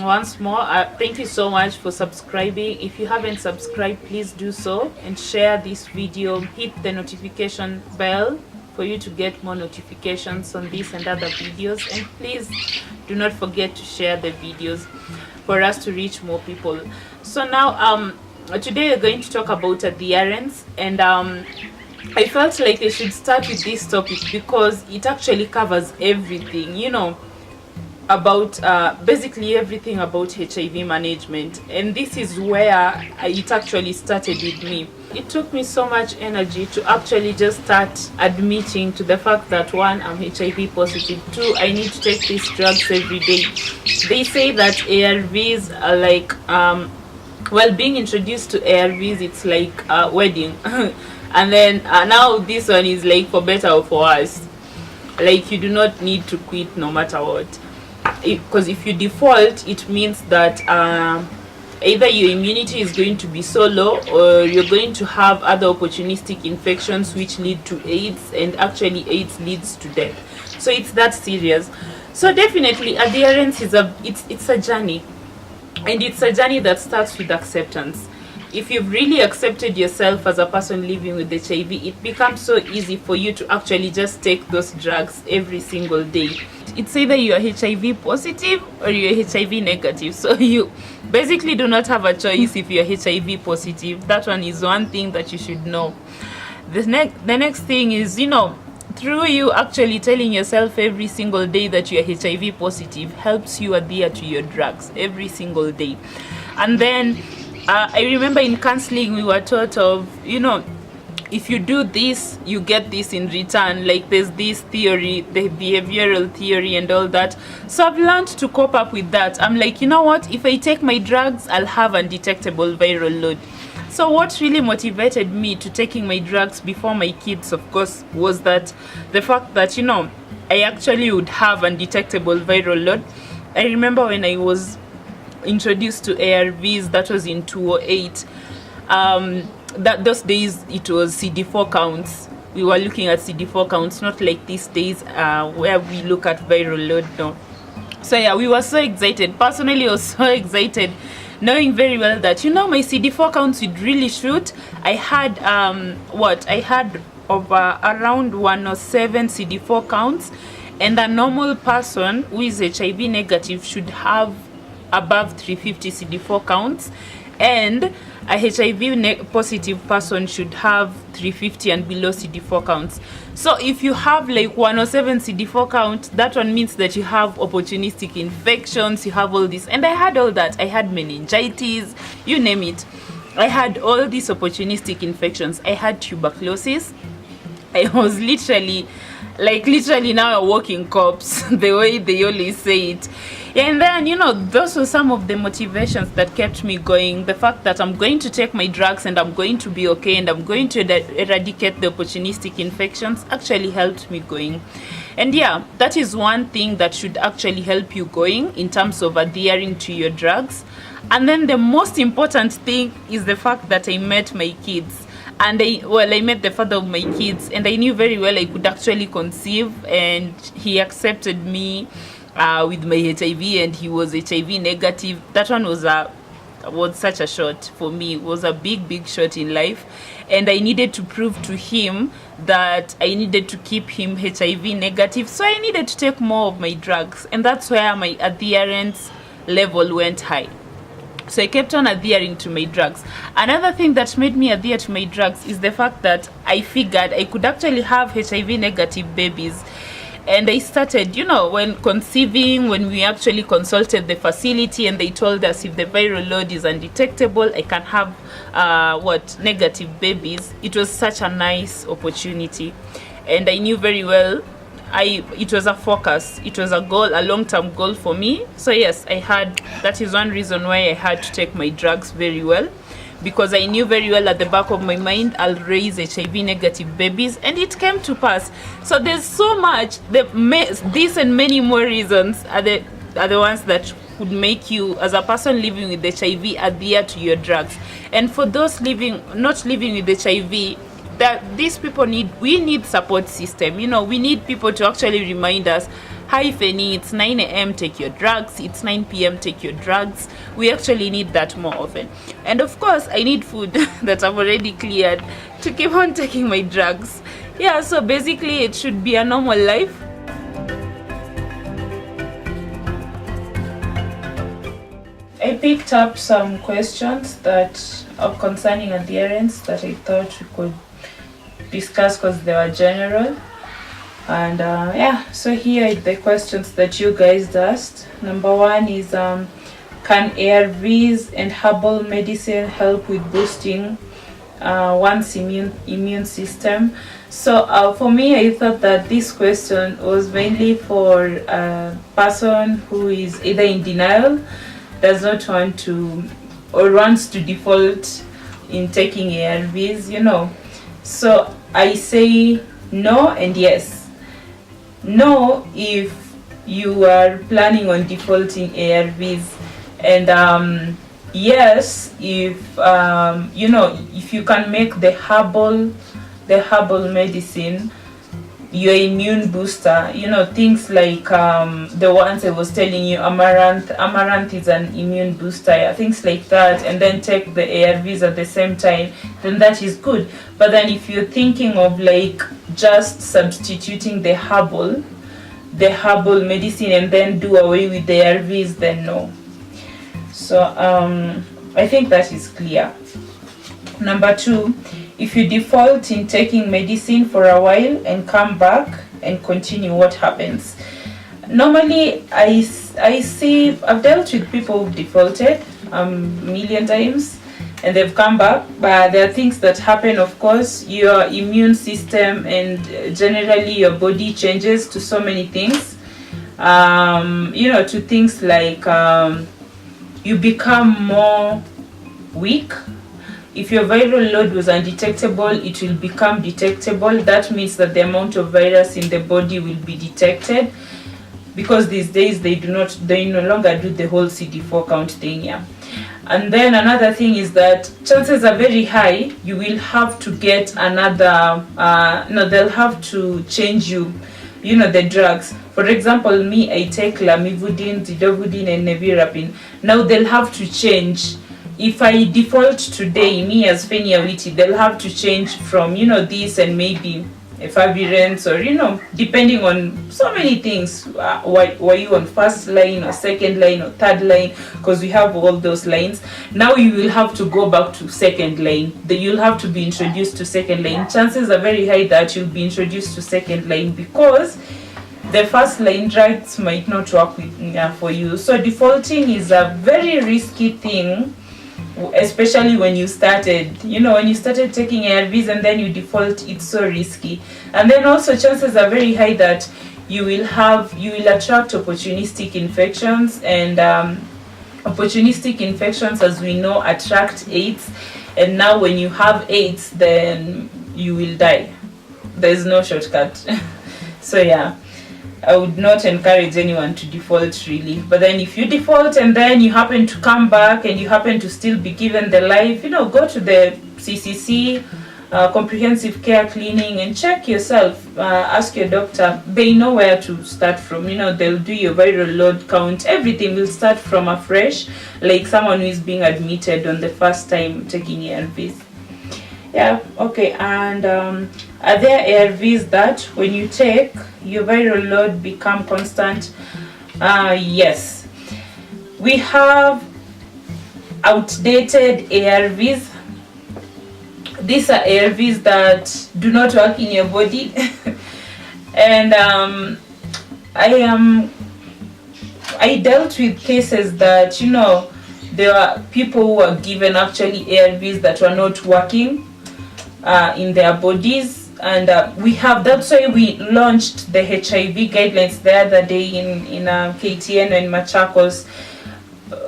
once more, thank you so much for subscribing. If you haven't subscribed, please do so and share this video. Hit the notification bell for you to get more notifications on this and other videos, and please do not forget to share the videos for us to reach more people. So now today we're going to talk about adherence, and I felt like I should start with this topic because it actually covers everything, you know, about basically everything about HIV management. And this is where it actually started with me. It took me so much energy to actually just start admitting to the fact that, one, I'm HIV positive, two, I need to take these drugs every day. They say that ARVs are like well, being introduced to ARVs, it's like a wedding. And then now this one is like for better or for worse. Like, you do not need to quit no matter what, because if you default, it means that either your immunity is going to be so low, or you're going to have other opportunistic infections which lead to AIDS, and actually AIDS leads to death. So it's that serious. So definitely adherence is it's a journey, and it's a journey that starts with acceptance. If you've really accepted yourself as a person living with HIV, it becomes so easy for you to actually just take those drugs every single day. It's either you're HIV positive or you're HIV negative. So you basically do not have a choice if you're HIV positive. That one is one thing that you should know. The next thing is, you know, through you actually telling yourself every single day that you're HIV positive helps you adhere to your drugs every single day. And then I remember in counseling we were taught of, you know, if you do this, you get this in return. Like, there's this theory, the behavioral theory and all that. So I've learned to cope up with that. I'm like, you know what, if I take my drugs, I'll have undetectable viral load. So what really motivated me to taking my drugs before my kids, of course, was that the fact that, you know, I actually would have undetectable viral load. I remember when I was introduced to ARVs, that was in 2008. That those days it was CD4 counts. We were looking at CD4 counts, not like these days where we look at viral load. No. So yeah, we were so excited. Personally, I was so excited, knowing very well that, you know, my CD4 counts would really shoot. I had I had over around 107 CD4 counts, and a normal person who is HIV negative should have above 350 CD4 counts, and a HIV positive person should have 350 and below CD4 counts. So if you have like 107 CD4 count, that one means that you have opportunistic infections, you have all this. And I had all that. I had meningitis, you name it. I had all these opportunistic infections. I had tuberculosis. I was literally now a walking corpse, the way they always say it. And then, you know, those were some of the motivations that kept me going. The fact that I'm going to take my drugs and I'm going to be okay, and I'm going to eradicate the opportunistic infections actually helped me going. And yeah, that is one thing that should actually help you going in terms of adhering to your drugs. And then the most important thing is the fact that I met my kids. And I met the father of my kids, and I knew very well I could actually conceive, and he accepted me with my HIV, and he was HIV negative. That one was such a shot for me. It was a big shot in life, and I needed to prove to him that I needed to keep him HIV negative. So I needed to take more of my drugs, and that's where my adherence level went high. So I kept on adhering to my drugs. Another thing that made me adhere to my drugs is the fact that I figured I could actually have HIV negative babies. And I started, you know, when conceiving, when we actually consulted the facility and they told us if the viral load is undetectable, I can have negative babies. It was such a nice opportunity. And I knew very well it was a focus, it was a goal, a long-term goal for me. So yes, that is one reason why I had to take my drugs very well, because I knew very well at the back of my mind I'll raise HIV negative babies, and it came to pass. So there's so much, these and many more reasons are the ones that could make you, as a person living with HIV, adhere to your drugs. And for those not living with HIV, that these people we need support system. You know, we need people to actually remind us, hi Phenny, it's 9 a.m, take your drugs, it's 9 p.m, take your drugs. We actually need that more often. And of course I need food that I've already cleared to keep on taking my drugs. Yeah, so basically it should be a normal life. I picked up some questions that are concerning adherence that I thought we could discuss because they were general. And yeah, so here are the questions that you guys asked. Number one is, can ARVs and herbal medicine help with boosting one's immune system? So for me, I thought that this question was mainly for a person who is either in denial, does not want to, or wants to default in taking ARVs, you know. So I say no and yes. No, if you are planning on defaulting ARVs, and yes, if you know, if you can make the herbal medicine your immune booster, you know, things like the ones I was telling you, amaranth is an immune booster, things like that, and then take the ARVs at the same time, then that is good. But then if you're thinking of like just substituting the herbal medicine and then do away with the ARVs, then no. So I think that is clear. Number two, if you default in taking medicine for a while and come back and continue, what happens? Normally, I see, I've dealt with people who defaulted a million times and they've come back, but there are things that happen. Of course, your immune system and generally your body changes to so many things, you know, to things like you become more weak. If your viral load was undetectable, it will become detectable. That means that the amount of virus in the body will be detected, because these days they no longer do the whole CD4 count thing. Yeah. And then another thing is that chances are very high you will have to get another, no, they'll have to change you know, the drugs. For example, me, I take lamivudine, zidovudine, and nevirapine. Now they'll have to change. If I default today, me as Phenny Awiti, they'll have to change from, you know, this and maybe Adherence, or, you know, depending on so many things. Were you on first line or second line or third line? Because we have all those lines. Now you will have to go back to second line. You'll have to be introduced to second line. Chances are very high that you'll be introduced to second line because the first line drugs might not work for you. So defaulting is a very risky thing, especially when you started, you know, when you started taking ARVs and then you default, it's so risky. And then also chances are very high that you will attract opportunistic infections, and opportunistic infections, as we know, attract AIDS. And now when you have AIDS, then you will die. There's no shortcut. So yeah, I would not encourage anyone to default, really. But then if you default and then you happen to come back and you happen to still be given the life, you know, go to the CCC, comprehensive care cleaning, and check yourself. Ask your doctor. They know where to start from. You know, they'll do your viral load count. Everything will start from afresh, like someone who is being admitted on the first time taking ARVs. Yeah, okay. And are there ARVs that when you take, your viral load become constant? Yes. We have outdated ARVs. These are ARVs that do not work in your body. And I dealt with cases that, you know, there are people who were given actually ARVs that were not working in their bodies. And that's why we launched the HIV guidelines the other day in KTN and Machakos.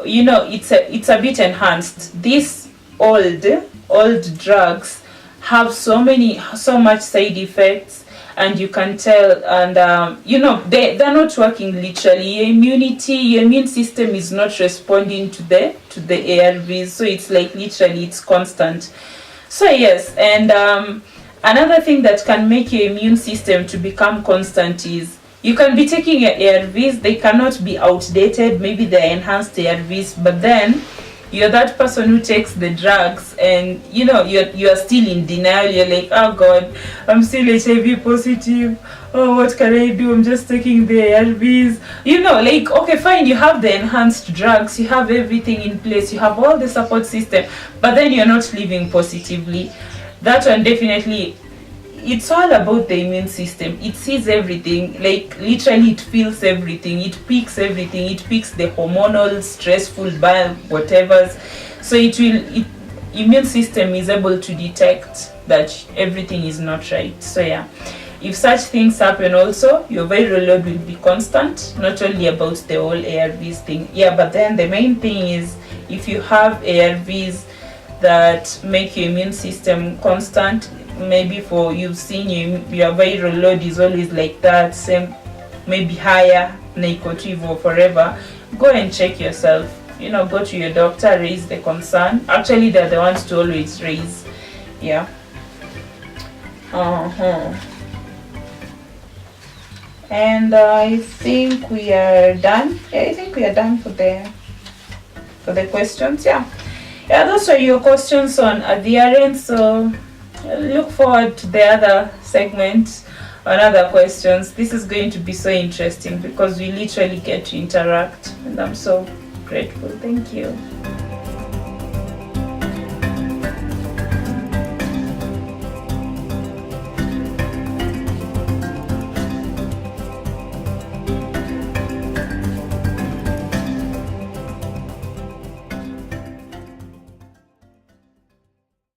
You know, it's a bit enhanced. These old drugs have so much side effects, and you can tell. And you know, they're not working literally. Your immune system is not responding to the ARVs. So it's like literally it's constant. So yes, and another thing that can make your immune system to become constant is You can be taking your ARVs, they cannot be outdated, maybe they're enhanced ARVs, but then you're that person who takes the drugs and you're still in denial. You're like, oh God, I'm still HIV positive. Oh, what can I do? I'm just taking the ARVs. Like, okay, fine, you have the enhanced drugs, you have everything in place, you have all the support system, but then you're not living positively. That one definitely, it's all about the immune system. It sees everything, like literally it feels everything, it picks everything, it picks the hormonal, stressful, bad, whatever. So immune system is able to detect that everything is not right. So yeah, if such things happen also, your viral load will be constant, not only about the whole ARVs thing. Yeah, but then the main thing is, if you have ARVs that make your immune system constant, maybe you've seen your viral load is always like that, same, maybe higher, negative or forever, go and check yourself. Go to your doctor, raise the concern. Actually, they're the ones to always raise. Yeah. And I think we are done. Yeah, I think we are done for the questions. Yeah, those are your questions on adherence. So look forward to the other segment on other questions. This is going to be so interesting because we literally get to interact, and I'm so grateful. Thank you.